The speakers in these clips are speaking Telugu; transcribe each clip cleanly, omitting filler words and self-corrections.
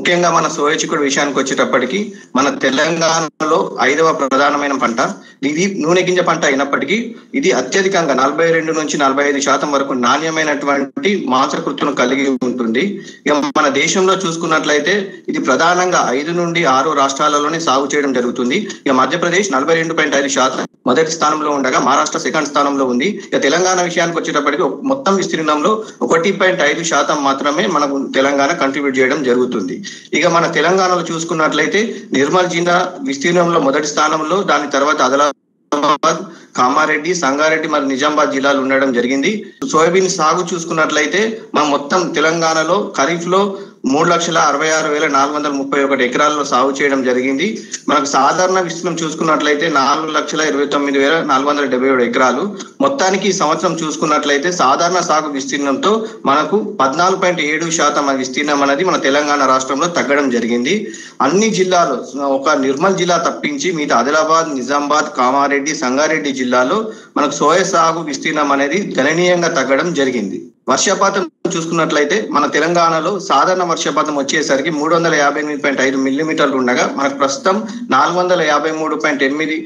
ముఖ్యంగా మన సోయచిక్కుడు విషయానికి వచ్చేటప్పటికి మన తెలంగాణలో 5వ ప్రధానమైన పంట. ఇది నూనె గింజ పంట అయినప్పటికీ ఇది అత్యధికంగా 42 నుంచి 45% వరకు నాణ్యమైనటువంటి మాంసకృతులను కలిగి ఉంటుంది. ఇక మన దేశంలో చూసుకున్నట్లయితే ఇది ప్రధానంగా 5 నుండి 6 రాష్ట్రాలలోనే సాగు చేయడం జరుగుతుంది. ఇక మధ్యప్రదేశ్ 42.5% మొదటి స్థానంలో ఉండగా మహారాష్ట్ర సెకండ్ స్థానంలో ఉంది. ఇక తెలంగాణ విషయానికి వచ్చేటప్పటికి మొత్తం విస్తీర్ణంలో 1.5% మాత్రమే మనకు తెలంగాణ కంట్రిబ్యూట్ చేయడం జరుగుతుంది. ఇక మన తెలంగాణలో చూసుకున్నట్లయితే నిర్మల్ జిల్లా విస్తీర్ణంలో మొదటి స్థానంలో, దాని తర్వాత ఆదిలాబాద్, కామారెడ్డి, సంగారెడ్డి మరియు నిజామాబాద్ జిల్లాలు ఉండడం జరిగింది. సోయాబీన్ సాగు చూసుకున్నట్లయితే మన మొత్తం తెలంగాణలో ఖరీఫ్ లో 3,66,431 ఎకరాల్లో సాగు చేయడం జరిగింది. మనకు సాధారణ విస్తీర్ణం చూసుకున్నట్లయితే 4,29,477 ఎకరాలు. మొత్తానికి ఈ సంవత్సరం చూసుకున్నట్లయితే సాధారణ సాగు విస్తీర్ణంతో మనకు 14.7% విస్తీర్ణం అనేది మన తెలంగాణ రాష్ట్రంలో తగ్గడం జరిగింది. అన్ని జిల్లాలో ఒక నిర్మల్ జిల్లా తప్పించి మిగతా ఆదిలాబాద్, నిజామాబాద్, కామారెడ్డి, సంగారెడ్డి జిల్లాలో మనకు సోయా సాగు విస్తీర్ణం అనేది గణనీయంగా తగ్గడం జరిగింది. వర్షపాతం చూసుకున్నట్లయితే మన తెలంగాణలో సాధారణ వర్షపాతం వచ్చేసరికి 358.5 మిల్లీమీటర్లు ఉండగా మనకు ప్రస్తుతం 453.8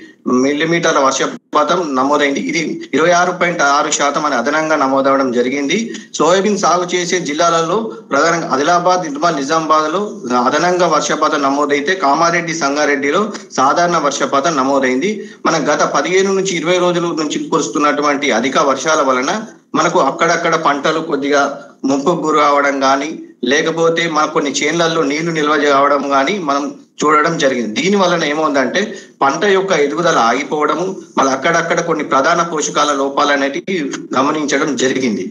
మిల్లీమీటర్ల వర్షపాతం నమోదైంది. ఇది 26.6% అని అదనంగా నమోదవడం జరిగింది. సోయాబీన్ సాగు చేసే జిల్లాలలో ప్రధానంగా ఆదిలాబాద్, నిర్మల్, నిజామాబాద్ లో అదనంగా వర్షపాతం నమోదైతే కామారెడ్డి, సంగారెడ్డిలో సాధారణ వర్షపాతం నమోదైంది. మన గత 15 నుంచి 20 రోజుల నుంచి కురుస్తున్నటువంటి అధిక వర్షాల వలన మనకు అక్కడక్కడ పంటలు కొద్దిగా ముంపుకు గురి అవడం కానీ, లేకపోతే మన కొన్ని చేన్లలో నీళ్లు నిల్వ చేయడం కానీ మనం చూడడం జరిగింది. దీని వలన ఏమవుందంటే పంట యొక్క ఎదుగుదల ఆగిపోవడము, మళ్ళీ అక్కడక్కడ కొన్ని ప్రధాన పోషకాల లోపాలు అనేటివి గమనించడం జరిగింది.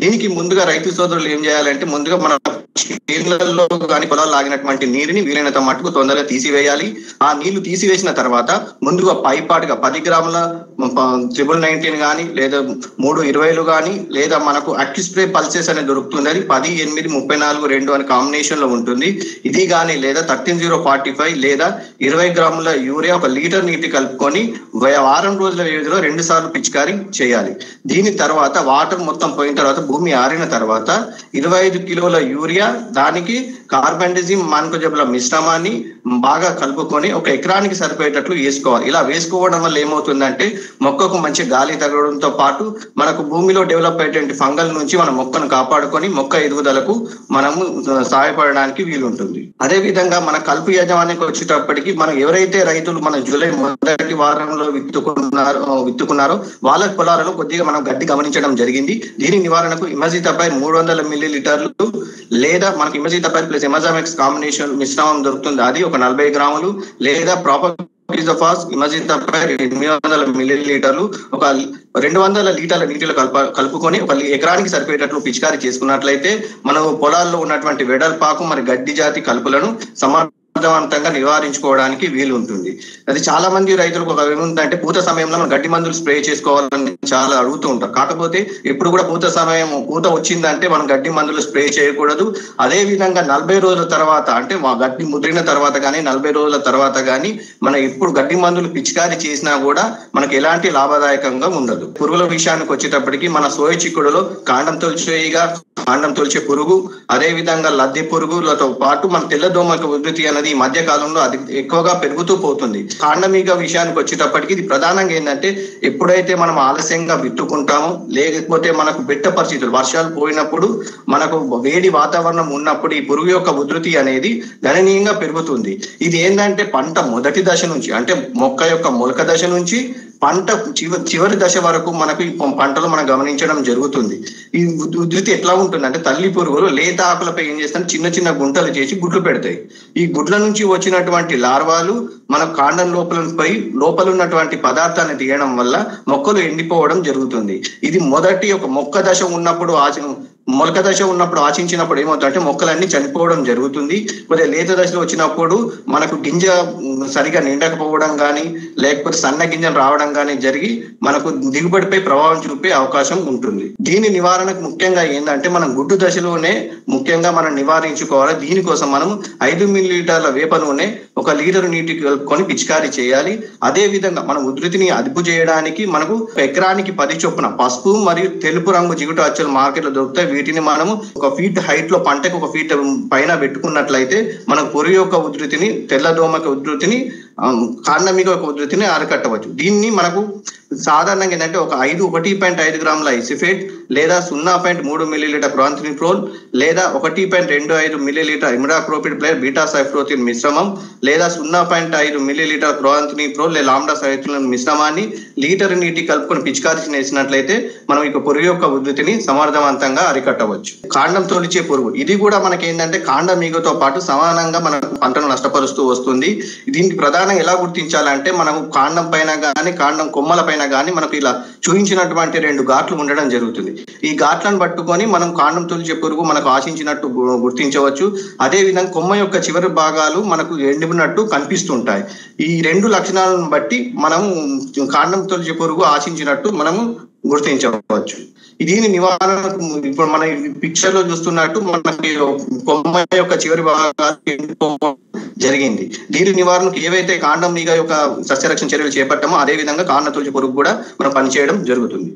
దీనికి ముందుగా రైతు సోదరులు ఏం చేయాలంటే ముందుగా మన చేన్లలో కానీ పొలాలు ఆగినటువంటి నీరుని వీలైనంత మట్టుకు తొందరగా తీసివేయాలి. ఆ నీళ్లు తీసివేసిన తర్వాత ముందుగా పైపాటుగా 10 గ్రాముల 1919 కానీ లేదా 320 కానీ లేదా మనకు అక్యుస్ప్రే పల్సెస్ అనేది దొరుకుతుంది. అది 10, 8, 34, 2 అనే కాంబినేషన్ లో ఉంటుంది. ఇది కానీ లేదా 13,045 లేదా 20 గ్రాముల యూరియా 1 లీటర్ నీటి కలుపుకొని వారం రోజుల వ్యవధిలో 2 సార్లు పిచికారీ చేయాలి. దీని తర్వాత వాటర్ మొత్తం పోయిన తర్వాత భూమి ఆరిన తర్వాత 25 కిలోల యూరియా, దానికి కార్బండిజిమ్, మాన్కోజబుల మిశ్రమాన్ని బాగా కలుపుకొని 1 ఎకరానికి సరిపోయేటట్లు వేసుకోవాలి. ఇలా వేసుకోవడం వల్ల ఏమవుతుందంటే మొక్కకు మంచి గాలి తగలడంతో పాటు మనకు భూమిలో డెవలప్ అయ్యేటువంటి ఫంగల్ నుంచి మన మొక్కను కాపాడుకొని మొక్క ఎదుగుదలకు మనము సహాయపడడానికి వీలుంటుంది. అదే విధంగా మన కలుపు యజమానికి వచ్చేటప్పటికి మనం ఎవరైతే రైతులు మన జూలై మొదటి వారంలో విత్తుకున్నారో వాళ్ళ పొలాలలో కొద్దిగా మనం గడ్డి గమనించడం జరిగింది. దీని నివారణకు ఇమజిథపైర్ 300 మిల్లీలీటర్లు లేదా మనకు ఇమజిథపైర్ ప్లస్ ఎమజామెక్స్ కాంబినేషన్ మిశ్రమం దొరుకుతుంది. అది 40 గ్రాములు లేదా ప్రాపర్టీజోఫాస్ ఇమజిథపైర్ 800 మిల్లీలీటర్లు 200 లీటర్ల నీటిలో కలుపుకొని 1 ఎకరానికి సరిపోయేటట్లు పిచికారీ చేసుకున్నట్లయితే మనం పొలాల్లో ఉన్నటువంటి వెడల్పాకు మరి గడ్డి జాతి కలుపులను సమర్థవంతంగా నివారించుకోవడానికి వీలు ఉంటుంది. అది చాలా మంది రైతులకు ఒక ఏముందంటే పూత సమయంలో మనం గడ్డి మందులు స్ప్రే చేసుకోవాలని చాలా అడుగుతూ ఉంటారు. కాకపోతే ఎప్పుడు కూడా పూత వచ్చిందంటే మనం గడ్డి మందులు స్ప్రే చేయకూడదు. అదే విధంగా 40 రోజుల తర్వాత అంటే గడ్డి ముద్రిన తర్వాత కానీ 40 రోజుల తర్వాత కానీ మనం ఎప్పుడు గడ్డి మందులు పిచికారీ చేసినా కూడా మనకు ఎలాంటి లాభదాయకంగా ఉండదు. పురుగుల విషయానికి వచ్చేటప్పటికి మన సోయ చిక్కుడులో కాండం తొలిచే పురుగు, అదే విధంగా లద్దె పురుగులతో పాటు మన తెల్లదోమక ఉధృతి అనేది ఈ మధ్య కాలంలో అది ఎక్కువగా పెరుగుతూ పోతుంది. కాండమీగ విషయానికి వచ్చేటప్పటికి ఇది ప్రధానంగా ఏంటంటే ఎప్పుడైతే మనం ఆలస్యంగా విత్తుకుంటామో లేకపోతే మనకు బిడ్డ పరిస్థితులు వర్షాలు పోయినప్పుడు మనకు వేడి వాతావరణం ఉన్నప్పుడు ఈ పురుగు యొక్క ఉధృతి అనేది గణనీయంగా పెరుగుతుంది. ఇది ఏంటంటే పంట మొదటి దశ నుంచి అంటే మొక్క యొక్క మొలక దశ నుంచి పంట చివరి దశ వరకు మనకు ఈ పంటలు మనం గమనించడం జరుగుతుంది. ఈ ఉధృతి ఎట్లా ఉంటుంది అంటే తల్లి పురుగులు లేత ఆకులపై ఏం చేస్తాయి, చిన్న చిన్న గుంటలు చేసి గుడ్లు పెడతాయి. ఈ గుడ్ల నుంచి వచ్చినటువంటి లార్వాలు మన కాండం లోపల ఉన్నటువంటి పదార్థాన్ని తీయడం వల్ల మొక్కలు ఎండిపోవడం జరుగుతుంది. ఇది మొదటి ఒక మొక్క దశ ఉన్నప్పుడు మొలక దశ ఉన్నప్పుడు ఆశించినప్పుడు ఏమవుతుందంటే మొక్కలన్నీ చనిపోవడం జరుగుతుంది. కొద్దిగా లేత దశలో వచ్చినప్పుడు మనకు గింజ సరిగా నిండకపోవడం కానీ లేకపోతే సన్న గింజలు రావడం కానీ జరిగి మనకు దిగుబడిపై ప్రభావం చూపే అవకాశం ఉంటుంది. దీని నివారణకు ముఖ్యంగా ఏంటంటే మనం గుడ్డు దశలోనే ముఖ్యంగా మనం నివారించుకోవాలి. దీనికోసం మనం 5 మిల్లీలీటర్ల వేప నూనె 1 లీటర్ నీటి కలుపుకొని పిచికారీ చేయాలి. అదే విధంగా మనం ఉధృతిని అదుపు చేయడానికి మనకు ఎకరానికి 10 చొప్పున పసుపు మరియు తెలుపు రంగు జిగుట అచ్చులు మార్కెట్లో దొరుకుతాయి. వీటిని మనము 1 ఫీట్ హైట్ లో పంటకు 1 ఫీట్ పైన పెట్టుకున్నట్లయితే మనం పురుగు యొక్క ఉధృతిని, తెల్లదోమ ఉధృతిని, కాండమీగ యొక్క ఉధృతిని అరికట్టవచ్చు. దీన్ని మనకు సాధారణంగా ఏంటంటే 1.5 గ్రాముల ఐసిఫేట్ లేదా 0.3 మిల్లీలీటర్ క్లోరాంథ్రినిప్రోల్ లేదా 1.25 మిల్లీలీటర్ ఇమిడాక్లోపిడ్ ప్లస్ బీటా సైఫ్లోథిన్ మిశ్రమం లేదా 0.5 మిల్లీలీటర్ క్లోరాంథ్రినిప్రోల్ లేదా లాంబ్డా సైఫ్లోథిన్ మిశ్రమాన్ని లీటర్ నీటి కలుపుకొని పిచికారీ చేసినట్లయితే మనం ఇక పురుగు యొక్క ఉధృతిని సమర్థవంతంగా అరికట్టవచ్చు. కాండం తొలిచే పురుగు ఇది కూడా మనకి ఏంటంటే కాండమీగతో పాటు సమానంగా మన పంటను నష్టపరుస్తూ వస్తుంది. దీనికి ప్రధానంగా ఎలా గుర్తించాలంటే మనం కాండం పైన కానీ కాండం కొమ్మల పైన కానీ మనకు ఇలా చూపించినటువంటి 2 ఘాట్లు ఉండడం జరుగుతుంది. ఈ ఘాట్లను పట్టుకొని మనం కాండం తొలిచే పురుగు మనకు ఆశించినట్టు గుర్తించవచ్చు. అదే విధంగా కొమ్మ యొక్క చివరి భాగాలు మనకు ఎండినట్టు కనిపిస్తుంటాయి. ఈ 2 లక్షణాలను బట్టి మనం కాండం తొలిచే పురుగు ఆశించినట్టు మనము గుర్తించవచ్చు. దీని నివారణకు ఇప్పుడు మన పిక్చర్ లో చూస్తున్నట్టు మనకి కొమ్మ యొక్క చివరి భాగాలు జరిగింది. దీని నివారణకు ఏవైతే కాండం మీగ యొక్క సస్యరక్షణ చర్యలు చేపట్టామో అదే విధంగా కాండం తొలిచే పురుగు కూడా మనం పనిచేయడం జరుగుతుంది.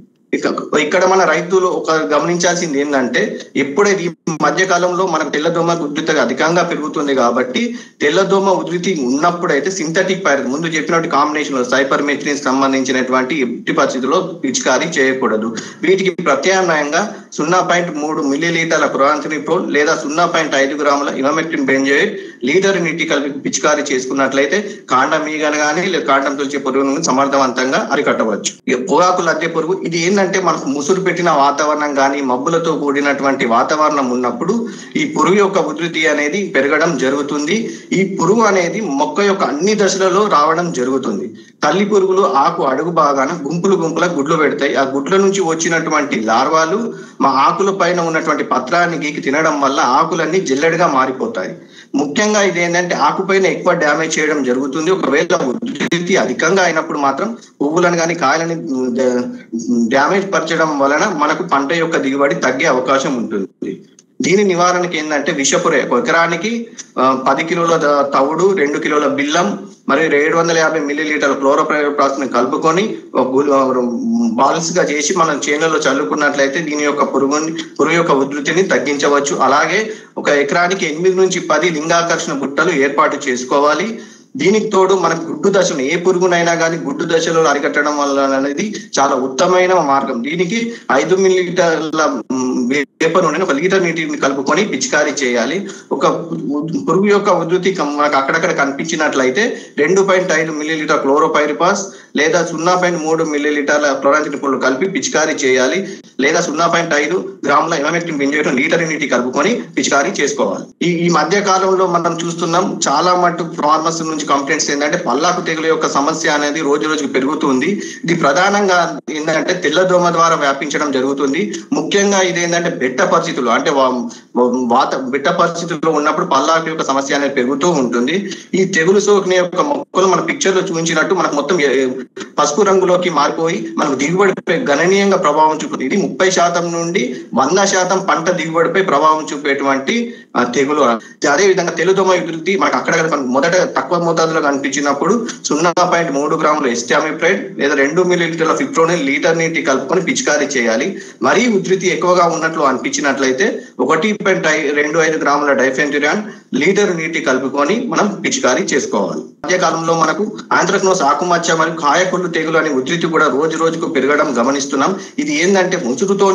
ఇక్కడ మన రైతులు గమనించాల్సింది ఏంటంటే ఎప్పుడైతే ఈ మధ్య కాలంలో మనకు తెల్లదోమ ఉధృతి అధికంగా పెరుగుతుంది కాబట్టి తెల్లదోమ ఉధృతి ఉన్నప్పుడైతే సింథటిక్ పైరస్ ముందు చెప్పినట్టు కాంబినేషన్ లో సైపర్మెథ్రిన్ సంబంధించినటువంటి ఎట్టి పరిస్థితుల్లో పిచికారీ చేయకూడదు. వీటికి ప్రత్యామ్నాయంగా 0.3 మిల్లీలీటర్ల క్లోరాంథ్రినిప్రోల్ లేదా 0.5 గ్రాముల ఇమామెక్టిన్ బెంజోయేట్ లీటర్ నీటి కలిపి పిచికారీ చేసుకున్నట్లయితే కాండమీగను కానీ లేదా కాండం తొలిచే పురుగును సమర్థవంతంగా అరికట్టవచ్చు. పొగాకు లద్దె పురుగు ఇది ఏంటంటే మనకు ముసురు పెట్టిన వాతావరణం కానీ మబ్బులతో కూడినటువంటి వాతావరణం ఉన్నప్పుడు ఈ పురుగు యొక్క ఉధృతి అనేది పెరగడం జరుగుతుంది. ఈ పురుగు అనేది మొక్క యొక్క అన్ని దశలలో రావడం జరుగుతుంది. తల్లి పురుగులు ఆకు అడుగు భాగాన గుంపుల గుడ్లు పెడతాయి. ఆ గుడ్ల నుంచి వచ్చినటువంటి లార్వాలు మా ఆకుల పైన ఉన్నటువంటి పత్రాన్ని గీకి తినడం వల్ల ఆకులన్నీ జిల్లెడగా మారిపోతాయి. ముఖ్యంగా ఇది ఏంటంటే ఆకుపైన ఎక్కువ డ్యామేజ్ చేయడం జరుగుతుంది. ఒకవేళ ఉధృతి అధికంగా అయినప్పుడు మాత్రం పువ్వులను కానీ కాయలని డ్యామేజ్ పరచడం వలన మనకు పంట యొక్క దిగుబడి తగ్గే అవకాశం ఉంటుంది. దీని నివారణకి ఏంటంటే విషపురే ఎకరానికి 10 కిలోల తవుడు, 2 కిలోల బిల్లం మరియు 750 మిల్లీలీటర్ల క్లోరోపైరిఫాస్ ని కలుపుకొని బాల్స్ గా చేసి మనం చేనులో చల్లుకున్నట్లయితే దీని యొక్క పురుగు యొక్క ఉధృతిని తగ్గించవచ్చు. అలాగే ఒక ఎకరానికి 8 నుంచి 10 లింగాకర్షణ బుట్టలు ఏర్పాటు చేసుకోవాలి. దీనికి తోడు మనకు గుడ్డు దశను ఏ పురుగునైనా కానీ గుడ్డు దశలో అరికట్టడం వల్ల అనేది చాలా ఉత్తమమైన మార్గం. దీనికి 5 మిల్లీలీటర్ల వేప నూనెని 1 లీటర్ నీటిని కలుపుకొని పిచికారీ చేయాలి. ఒక పురుగు యొక్క ఉధృతి మనకు అక్కడక్కడ కనిపించినట్లయితే 2.5 మిల్లీలీటర్ క్లోరోపైరిఫాస్ లేదా 0.3 మిల్లీలీటర్ల క్లోరాంథ్రినిప్రోల్ కలిపి పిచికారీ చేయాలి. లేదా 0.5 గ్రాముల ఇమామెక్టిన్ బెంజోయేట్ లీటర్ నీటి కలుపుకొని పిచికారీ చేసుకోవాలి. ఈ మధ్య కాలంలో మనం చూస్తున్నాం చాలా మటు ఫార్మర్స్ నుంచి కంప్లైంట్స్ ఏంటంటే పల్లాకు తెగులు యొక్క సమస్య అనేది రోజు రోజుకు పెరుగుతుంది. ఇది ప్రధానంగా ఏంటంటే తెల్లదోమ ద్వారా వ్యాపించడం జరుగుతుంది. ముఖ్యంగా ఇది ఏంటంటే బెట్ట పరిస్థితులు అంటే బెట్ట పరిస్థితుల్లో ఉన్నప్పుడు పల్లాకు యొక్క సమస్య అనేది పెరుగుతూ ఉంటుంది. ఈ తెగులు సోకిన యొక్క మొక్కలు మన పిక్చర్ లో చూపించినట్టు మనకు మొత్తం పసుపు రంగులోకి మారిపోయి మనకు దిగుబడిపై గణనీయంగా ప్రభావం చూపుతుంది. ఇది 30% నుండి 100% పంట దిగుబడిపై ప్రభావం చూపేటువంటి తెగులు. అదే విధంగా తెల్లదోమ ఉధృతి మనకు అక్కడ మొదట తక్కువ మోతాదులో కనిపించినప్పుడు 0.3 గ్రాముల ఎస్టామిప్రైడ్ లేదా 2 మిల్లీలీటర్ల ఫిప్రోనిల్ లీటర్ నీటి కలుపుకొని పిచికారీ చేయాలి. మరీ ఉధృతి ఎక్కువగా ఉన్నట్లు అనిపించినట్లయితే 1.25 గ్రాముల డైఫెన్థ్యూరాన్ లీటర్ నీటి కలుపుకొని మనం పిచికారీ చేసుకోవాలి. మధ్యకాలంలో మనకు ఆంథ్రాక్నోస్ ఆకుమచ్చ మరియు కాయకొల్లు తెగులు అనే ఉధృతి కూడా రోజు రోజుకు పెరగడం గమనిస్తున్నాం. ఇది ఏంటంటే ముసురుతో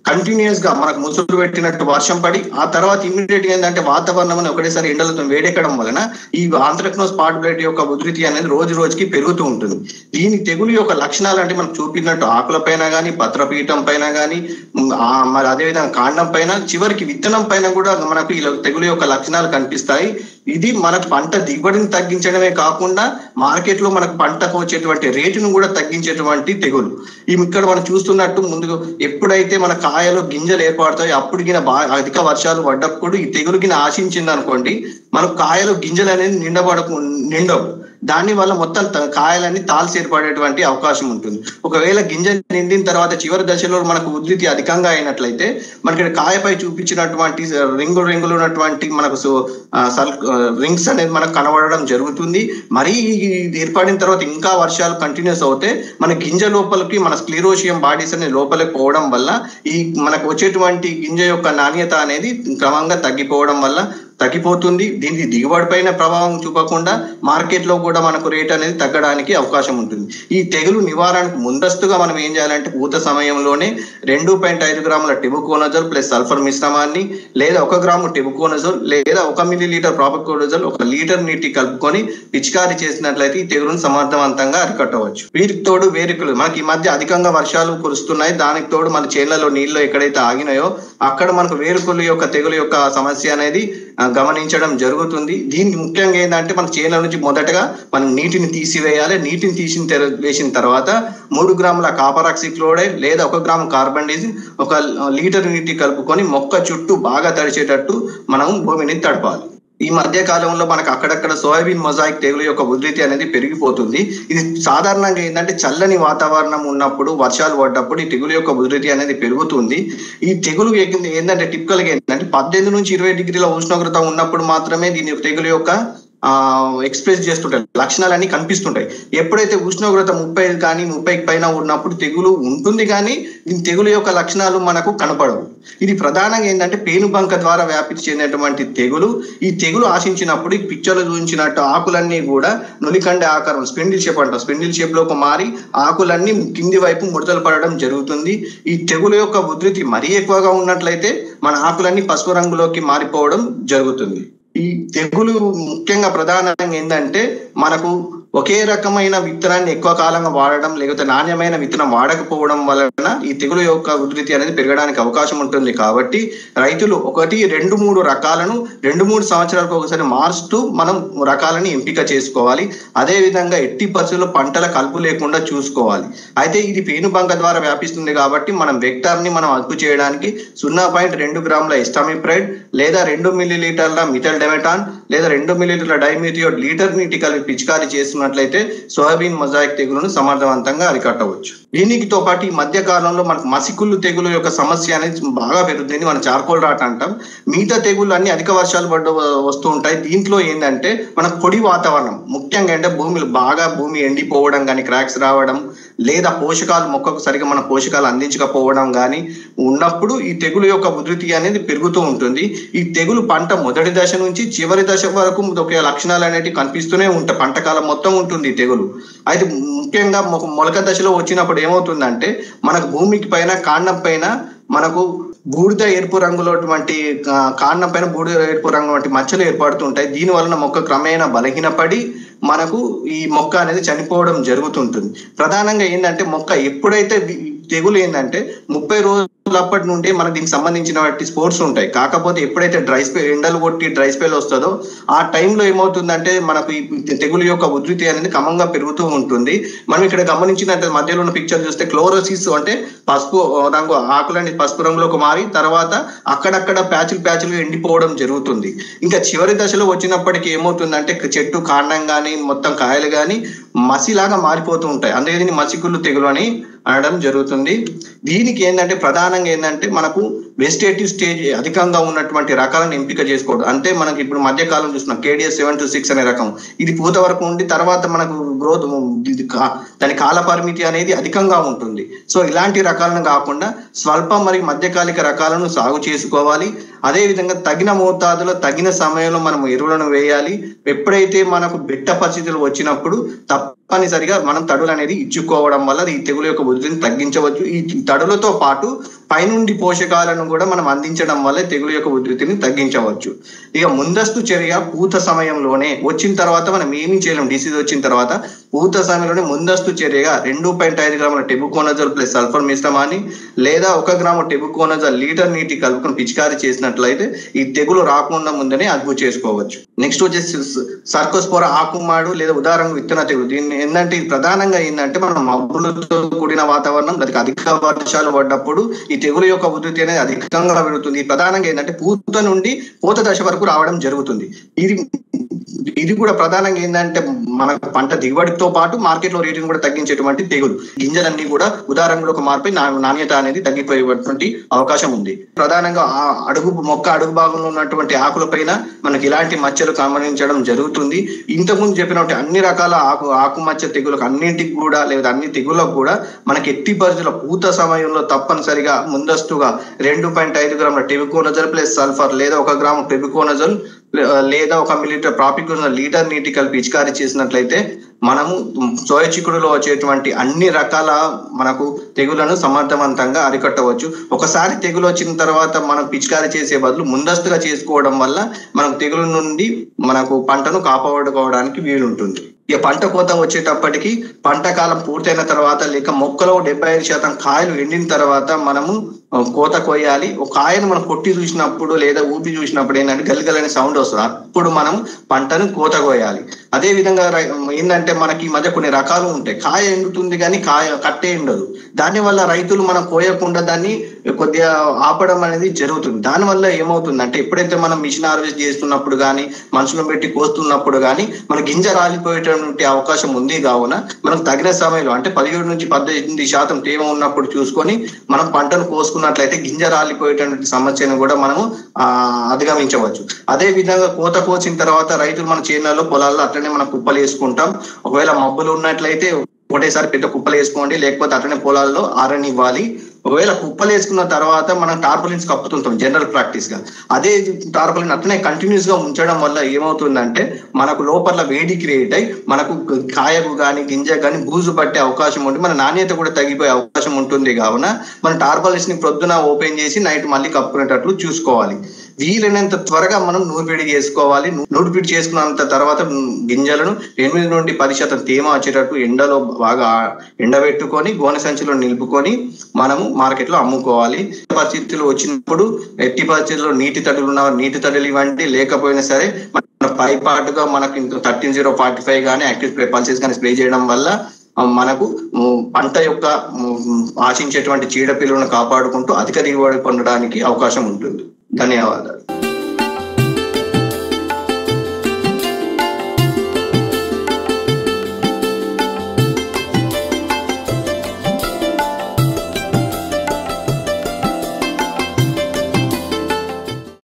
కంటిన్యూస్ గా మనకు ముసురు పెట్టినట్టు వర్షం పడి ఆ తర్వాత ఇమీడియట్ గా ఏంటంటే వాతావరణం ఒకటేసారి ఎండలతో వేడెక్కడం వలన ఈ ఆంథ్రాక్నోస్ స్పాట్ బ్లైట్ యొక్క ఉధృతి అనేది రోజు రోజుకి పెరుగుతూ ఉంటుంది. దీని తెగులు యొక్క లక్షణాలు అంటే మనకు చూపినట్టు ఆకుల పైన కానీ పత్రపీఠం పైన కానీ మరి అదేవిధంగా కాండం పైన చివరికి విత్తనం పైన కూడా మనకు ఈ తెగులు యొక్క లక్షణాలు కనిపిస్తాయి. ఇది మనకు పంట దిగుబడిని తగ్గించడమే కాకుండా మార్కెట్ లో మనకు పంటకు వచ్చేటువంటి రేటును కూడా తగ్గించేటువంటి తెగులు. ఇక్కడ మనం చూస్తున్నట్టు ముందు ఎప్పుడైతే మన కాయలు గింజలు ఏర్పడతాయి అప్పుడు అధిక వర్షాలు పడ్డప్పుడు ఈ తెగులు ఆశించింది అనుకోండి మనకు కాయలు గింజలు అనేది నిండవు. దాని వల్ల మొత్తం కాయలన్నీ తాల్సి ఏర్పడేటువంటి అవకాశం ఉంటుంది. ఒకవేళ గింజ నిండిన తర్వాత చివరి దశలో మనకు ఉధృతి అధికంగా అయినట్లయితే మనకి కాయపై చూపించినటువంటి రింగులు ఉన్నటువంటి మనకు రింగ్స్ అనేది మనకు కనబడడం జరుగుతుంది. మరీ ఏర్పడిన తర్వాత ఇంకా వర్షాలు కంటిన్యూస్ అవుతే మన గింజ లోపలికి మన స్క్లీరోషియం బాడీస్ అనేది లోపలికి పోవడం వల్ల ఈ మనకు వచ్చేటువంటి గింజ యొక్క నాణ్యత అనేది క్రమంగా తగ్గిపోతుంది. దీనికి దిగుబడి పైన ప్రభావం చూపకుండా మార్కెట్ లో కూడా మనకు రేట్ అనేది తగ్గడానికి అవకాశం ఉంటుంది. ఈ తెగులు నివారణకు ముందస్తుగా మనం ఏం చేయాలంటే పూత సమయంలోనే 2.5 గ్రాముల టెబుకోనజోల్ ప్లస్ సల్ఫర్ మిశ్రమాన్ని లేదా 1 గ్రాము టెబుకోనజోల్ లేదా 1 మిల్లీలీటర్ ప్రాపికోనజోల్ 1 లీటర్ నీటి కలుపుకొని పిచికారీ చేసినట్లయితే ఈ తెగులును సమర్థవంతంగా అరికట్టవచ్చు. వీటికి తోడు వేరుకులు మనకి ఈ మధ్య అధికంగా వర్షాలు కురుస్తున్నాయి. దానికి తోడు మన చేళ్లలో నీళ్లు ఎక్కడైతే ఆగినాయో అక్కడ మనకు వేరుకులు యొక్క తెగులు యొక్క సమస్య అనేది గమనించడం జరుగుతుంది. దీనికి ముఖ్యంగా ఏంటంటే మన చేనుల నుంచి మొదటగా మనం నీటిని తీసివేయాలి. నీటిని వేసిన తర్వాత 3 గ్రాముల కాపర్ ఆక్సిక్లోరైడ్ లేదా 1 గ్రాము కార్బన్ డైజిన్ 1 లీటర్ నీటి కలుపుకొని మొక్క చుట్టూ బాగా తడిచేటట్టు మనం భూమిని తడపాలి. ఈ మధ్య కాలంలో మనకు అక్కడక్కడ సోయాబీన్ మొజాయిక్ తెగులు యొక్క ఉధృతి అనేది పెరిగిపోతుంది. ఇది సాధారణంగా ఏంటంటే చల్లని వాతావరణం ఉన్నప్పుడు వర్షాలు పడ్డప్పుడు ఈ తెగులు యొక్క ఉధృతి అనేది పెరుగుతుంది. ఈ తెగులు ఏంటంటే టిపికల్ గా ఏంటంటే 18 నుంచి 20 డిగ్రీల ఉష్ణోగ్రత ఉన్నప్పుడు మాత్రమే దీని తెగులు యొక్క ఎక్స్ప్రెస్ చేస్తుంటాయి, లక్షణాలన్నీ కనిపిస్తుంటాయి. ఎప్పుడైతే ఉష్ణోగ్రత 30 కానీ 30కి పైన ఉన్నప్పుడు తెగులు ఉంటుంది, కానీ దీని తెగులు యొక్క లక్షణాలు మనకు కనపడవు. ఇది ప్రధానంగా ఏంటంటే పేనుబంక ద్వారా వ్యాప్తి చెందినటువంటి తెగులు. ఈ తెగులు ఆశించినప్పుడు ఈ పిక్చర్లో చూపించినట్టు ఆకులన్నీ కూడా నులికండ ఆకారం స్పెండిల్ షేప్ అంటాం, స్పెండిల్ షేప్ లోకి మారి ఆకులన్నీ కింది వైపు ముడతలు పడడం జరుగుతుంది. ఈ తెగులు యొక్క ఉధృతి మరీ ఎక్కువగా ఉన్నట్లయితే మన ఆకులన్నీ పసుపు రంగులోకి మారిపోవడం జరుగుతుంది. ఈ తెగులు ముఖ్యంగా ప్రధానంగా ఏంటంటే మనకు ఒకే రకమైన విత్తనాన్ని ఎక్కువ కాలంగా వాడడం లేకపోతే నాణ్యమైన విత్తనం వాడకపోవడం వలన ఈ తెగులు యొక్క ఉధృతి అనేది పెరగడానికి అవకాశం ఉంటుంది. కాబట్టి రైతులు 1, 2, 3 రకాలను 2-3 సంవత్సరాలకు ఒకసారి మారుస్తూ మనం రకాలని ఎంపిక చేసుకోవాలి. అదే విధంగా ఎట్టి పరిస్థితుల్లో పంటల కలుపు లేకుండా చూసుకోవాలి. అయితే ఇది పేనుబంక ద్వారా వ్యాపిస్తుంది కాబట్టి మనం వెక్టార్ని మనం అదుపు చేయడానికి 0.2 గ్రాముల ఎస్టామిప్రైడ్ లేదా 2 మిల్లీలీటర్ల మిథైల్ డెమెటాన్ లేదా 2 మిల్లీలీటర్ల డైమిథియోడ్ లీటర్ నీటి కలిపి పిచికారీ చేస్తున్నట్లయితే సోయాబీన్ మొజాయిక్ తెగులను సమర్థవంతంగా అరికట్టవచ్చు. దీనితో పాటు ఈ మధ్య కాలంలో మనకు మసికుళ్ళు తెగులు యొక్క సమస్య అనేది బాగా పెరుగుతుంది. మనం చార్కోల్ రాట్ అంటాం. మిగతా తెగుళ్ళు అన్ని అధిక వర్షాలు వస్తూ ఉంటాయి. దీంట్లో ఏంటంటే మన పొడి వాతావరణం ముఖ్యంగా అంటే భూమి ఎండిపోవడం కానీ, క్రాక్స్ రావడం లేదా పోషకాలు మొక్కకు సరిగా మన పోషకాలు అందించకపోవడం కానీ ఉన్నప్పుడు ఈ తెగులు యొక్క ఉధృతి అనేది పెరుగుతూ ఉంటుంది. ఈ తెగులు పంట మొదటి దశ నుంచి చివరి దశ వరకు ఒకే లక్షణాలు అనేవి కనిపిస్తూనే ఉంటాయి. పంట కాలం మొత్తం ఉంటుంది ఈ తెగులు. అయితే ముఖ్యంగా మొలక దశలో వచ్చినప్పుడు ఏమవుతుందంటే మనకు భూమికి పైన కాండం పైన మనకు బూడిద ఎరుపు రంగులో కాండం పైన బూడిద ఎరుపు రంగు వంటి మచ్చలు ఏర్పడుతుంటాయి. దీని వలన మొక్క క్రమేణా బలహీనపడి మనకు ఈ మొక్క అనేది చనిపోవడం జరుగుతుంటుంది. ప్రధానంగా ఏంటంటే మొక్క ఎప్పుడైతే తెగులు ఏంటంటే 30 రోజులప్పటి నుండి మనకు దీనికి సంబంధించిన స్పోర్ట్స్ ఉంటాయి. కాకపోతే ఎప్పుడైతే ఎండలు కొట్టి డ్రై స్పెల్ వస్తుందో ఆ టైంలో ఏమవుతుందంటే మనకు ఈ తెగులు యొక్క ఉధృతి అనేది క్రమంగా పెరుగుతూ ఉంటుంది. మనం ఇక్కడ గమనించినట్టు మధ్యలో ఉన్న పిక్చర్ చూస్తే క్లోరోసిస్ అంటే పసుపు రంగు ఆకులన్నీ పసుపు రంగులోకి మారి తర్వాత అక్కడక్కడ ప్యాచులు ఎండిపోవడం జరుగుతుంది. ఇంకా చివరి దశలో వచ్చినప్పటికీ ఏమవుతుందంటే చెట్టు కాండం కానీ మొత్తం కాయలు కానీ మసిలాగా మారిపోతూ ఉంటాయి. అందుకే దీన్ని మసికుళ్ళు తెగులు అని అనడం జరుగుతుంది. దీనికి ఏంటంటే ప్రధానంగా ఏంటంటే మనకు వెజిటేటివ్ స్టేజ్ అధికంగా ఉన్నటువంటి రకాలను ఎంపిక చేసుకోవడం. అంటే మనకి ఇప్పుడు మధ్యకాలం చూస్తున్నాం KDS 726 అనే రకం. ఇది పూత వరకు ఉండి తర్వాత మనకు గ్రోత్ దాని కాల పరిమితి అనేది అధికంగా ఉంటుంది. సో ఇలాంటి రకాలను కాకుండా స్వల్ప మరియు మధ్యకాలిక రకాలను సాగు చేసుకోవాలి. అదే విధంగా తగిన మోతాదులో తగిన సమయంలో మనం ఎరువులను వేయాలి. ఎప్పుడైతే మనకు బిట్ట పరిస్థితులు వచ్చినప్పుడు తప్పనిసరిగా మనం తడులు అనేది ఇచ్చుకోవడం వల్ల ఈ తెగులు యొక్క ఉధృతిని తగ్గించవచ్చు. ఈ తడులతో పాటు పైనుండి పోషకాలను కూడా మనం అందించడం వల్ల తెగులు యొక్క ఉధృతిని తగ్గించవచ్చు. ఇక ముందస్తు చర్య పూత సమయంలోనే వచ్చిన తర్వాత మనం ఏమీ చేయలేం. డిసీజ్ వచ్చిన తర్వాత పూత సమయంలోనే ముందస్తు చర్యగా 2.5 గ్రాముల టెబుకోనజోల్ ప్లస్ సల్ఫర్ మిశ్రమాన్ని లేదా 1 గ్రాము టెబుకోనజోల్ లీటర్ నీటి కలుపుకొని పిచికారీ చేసినట్లయితే ఈ తెగులు రాకుండా ముందనే అదుపు చేసుకోవచ్చు. నెక్స్ట్ వచ్చేసి సర్కోస్పోరా ఆకుమాడు లేదా ఉదాహరణ విత్తన తెగులు. దీన్ని ఏంటంటే ప్రధానంగా ఏంటంటే మనం మబ్బులతో కూడిన వాతావరణం దానికి అధిక వర్షాలు పడ్డప్పుడు ఈ తెగులు యొక్క ఉధృతి అనేది అధికంగా పెరుగుతుంది. ప్రధానంగా ఏంటంటే పూత నుండి పూత దశ వరకు రావడం జరుగుతుంది. ఇది ఇది కూడా ప్రధానంగా ఏంటంటే మన పంట దిగుబడితో పాటు మార్కెట్ లో రేటును కూడా తగ్గించేటువంటి తెగులు. గింజలన్నీ కూడా ఉదారంలోకి మారిపోయి నాణ్యత అనేది తగ్గిపోయేటువంటి అవకాశం ఉంది. ప్రధానంగా మొక్క అడుగు భాగంలో ఉన్నటువంటి ఆకుల పైన మనకి ఇలాంటి మచ్చలు గమనించడం జరుగుతుంది. ఇంతకుముందు చెప్పినట్టు అన్ని రకాల ఆకుమచ్చ తెగులకు అన్నింటికి కూడా లేదా అన్ని తెగులకు కూడా మనకి ఎట్టి పరిస్థితుల్లో పూత సమయంలో తప్పనిసరిగా ముందస్తుగా 2.5 గ్రాముల టెబికోనజోల్ ప్లస్ సల్ఫర్ లేదా 1 గ్రాము టెబికోనజోల్ లేదా 1 మిల్లీలీటర్ ప్రాపికోనజోల్ లీటర్ నీటి కలిపి పిచికారీ చేసినట్లయితే మనము సోయ చిక్కుడులో వచ్చేటువంటి అన్ని రకాల మనకు తెగులను సమర్థవంతంగా అరికట్టవచ్చు. ఒకసారి తెగులు వచ్చిన తర్వాత మనం పిచికారీ చేసే బదులు ముందస్తుగా చేసుకోవడం వల్ల మనకు తెగుల నుండి మనకు పంటను కాపాడుకోవడానికి వీలుంటుంది. ఇక పంట కోత వచ్చేటప్పటికి పంట కాలం పూర్తయిన తర్వాత లేక మొక్కలో 75% కాయలు ఎండిన తర్వాత మనము కోత కొయ్యాలి. ఒక కాయను మనం కొట్టి చూసినప్పుడు లేదా ఊపి చూసినప్పుడు ఏంటంటే గలగలని సౌండ్ వస్తుంది. అప్పుడు మనం పంటను కోత కోయాలి. అదే విధంగా ఏంటంటే మనకి ఈ మధ్య కొన్ని రకాలు ఉంటాయి. కాయ ఎండుతుంది కానీ కట్టే ఎండదు. దానివల్ల రైతులు మనం కోయకుండా దాన్ని కొద్దిగా ఆపడం అనేది జరుగుతుంది. దానివల్ల ఏమవుతుందంటే ఎప్పుడైతే మనం మిషన్ హార్వెస్ట్ చేస్తున్నప్పుడు కానీ మనుషులను పెట్టి కోస్తున్నప్పుడు కానీ మన గింజ రాలిపోయేటువంటి అవకాశం ఉంది. కావున మనకు తగిన సమయంలో అంటే 17 నుంచి 18% తేమ ఉన్నప్పుడు చూసుకొని మనం పంటను కోసుకున్నట్లయితే గింజ రాలిపోయేటువంటి సమస్యను కూడా మనము అధిగమించవచ్చు. అదే విధంగా కోత కోసిన తర్వాత రైతులు మన చేనులలో పొలాల్లో అట్లనే మనం కుప్పలు వేసుకుంటాం. ఒకవేళ మబ్బులు ఉన్నట్లయితే ఒకటేసారి పెద్ద కుప్పలు వేసుకోండి, లేకపోతే అట్లనే పొలాల్లో ఆరనివ్వాలి. ఒకవేళ కుప్పలు వేసుకున్న తర్వాత మనం టార్పలిన్స్ కప్పుతుంటాం జనరల్ ప్రాక్టీస్ గా. అదే టార్పలిన్ అట్లనే కంటిన్యూస్ గా ఉంచడం వల్ల ఏమవుతుందంటే మనకు లోపల వేడి క్రియేట్ అయ్యి మనకు కాయకు కానీ గింజ కానీ బూజు పట్టే అవకాశం ఉంటుంది. మన నాణ్యత కూడా తగ్గిపోయే అవకాశం ఉంటుంది. కావున మన టార్పలిన్స్ ని ప్రొద్దున ఓపెన్ చేసి నైట్ మళ్ళీ కప్పుకునేటట్లు చూసుకోవాలి. వీలైనంత త్వరగా మనం నూర్పిడి చేసుకోవాలి. నూర్పిడి చేసుకున్నంత తర్వాత గింజలను 8 నుండి 10% తేమ వచ్చేటట్టు ఎండలో బాగా ఎండబెట్టుకొని గోనె సంచిలో నిలుపుకొని మనము మార్కెట్ లో అమ్ముకోవాలి. పరిస్థితులు వచ్చినప్పుడు ఎట్టి పరిస్థితుల్లో నీటి తడులు ఇవ్వండి. లేకపోయినా సరే మన పైపాటుగా మనకు 13045 కానీ యాక్టివ్ పల్సెస్ కానీ స్ప్రే చేయడం వల్ల మనకు పంట యొక్క ఆశించేటువంటి చీడపీలను కాపాడుకుంటూ అధిక దిగుబడి పొందడానికి అవకాశం ఉంటుంది. ధన్యవాదాలు.